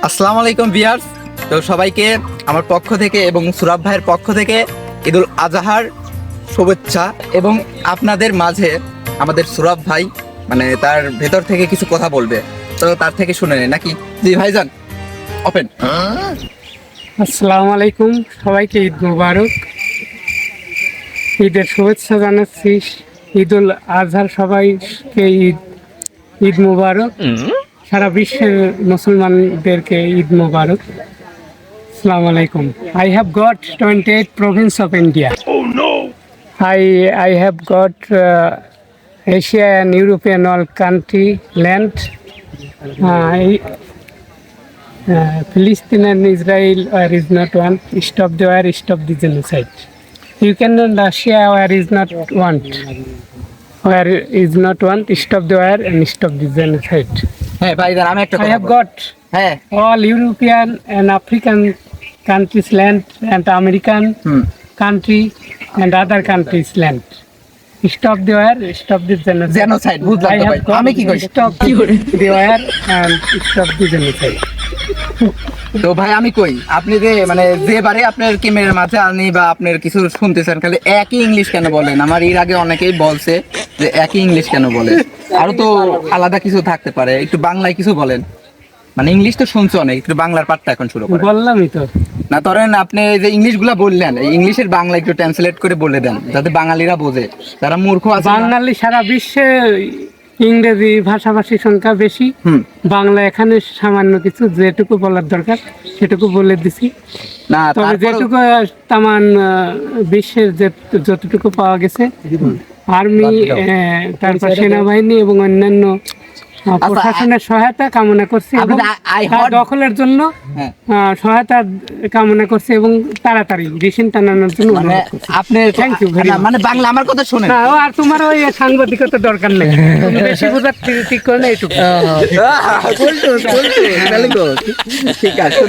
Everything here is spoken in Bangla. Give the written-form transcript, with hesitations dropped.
আসসালামু আলাইকুম ভিউয়ার্স। তো সবাইকে আমার পক্ষ থেকে এবং সুরাব ভাইয়ের পক্ষ থেকে ঈদুল আজহার শুভেচ্ছা। এবং আপনাদের মাঝে আমাদের সুরাব ভাই মানে তার ভেতর থেকে কিছু কথা বলবে, তো তার থেকে শুনে নেই নাকি? জি ভাইজান, ওপেন। আসসালামু আলাইকুম, সবাইকে ঈদ মুবারক। ঈদের শুভেচ্ছা জানাচ্ছি। ঈদুল আজহার সবাইকে ঈদ মুবারক। সারা বিশ্বের মুসলমানদেরকে ঈদ মুবারক। আসসালামু আলাইকুম। I have got 28 province of India. Oh no! I have got Asia and European all country land. Palestine and Israel war is not one. Stop the war, stop the genocide. Ukraine and Russia war is not want. War is not want. Stop the war and stop the genocide. হ্যাঁ ভাইজান, আমি একটা I কথা have বলবো। got হ্যাঁ all European and African countries land and American country and other countries land. Stop the war, stop the genocide. Genocide বুঝলাম I তো ভাই, have got আমি কি করি? stop the war and stop the genocide. তো ভাই আমি কই, আপনি যে মানে যেবারে আপনার কিমের মাঝে আনি বা আপনার কিছু শুনতেছেন, খালি একই ইংলিশ কেন বলেন? আমার এর আগে অনেকেই বলছে যে একই ইংলিশ কেন বলেন, আরো তো আলাদা কিছু থাকতে পারে, একটু বাংলায় কিছু বলেন। মানে ইংলিশ তো শুনছো অনেক, একটু বাংলার পাঠটা এখন শুরু করেন। বললামই তো। না ধরেন আপনি যে ইংলিশ গুলা বললেন, এই ইংলিশের বাংলা একটু ট্রান্সলেট করে বলে দেন, যাতে বাঙালিরা বোঝে, যারা মূর্খ আছে না। বাঙালি সারা বিশ্বে ইংরেজি ভাষাভাষীর সংখ্যা বেশি। বাংলা এখানে সামান্য কিছু যেটুকু বলার দরকার সেটুকু বলে দিছি। না তবে তারপর যেটুকু তামান বিশ্বের যতটুকু পাওয়া গেছে, আর্মি, তারপর সেনাবাহিনী এবং অন্যান্য প্রশাসনের সহায়তা কামনা করছি এবং তার দখলের জন্য সহায়তা কামনা করছি এবং তাড়াতাড়ি রিসেন্ট টানানোর জন্য মানে অনুরোধ করছি। আপনি Thank you very much. মানে বাংলা আমার কথা শুনেন। না, আর তোমার ওই সাংবাদিকতা দরকার নেই, তুমি বেশি বোঝার ঠিক করে না এইটুকু। বলতো ঠিক আছে।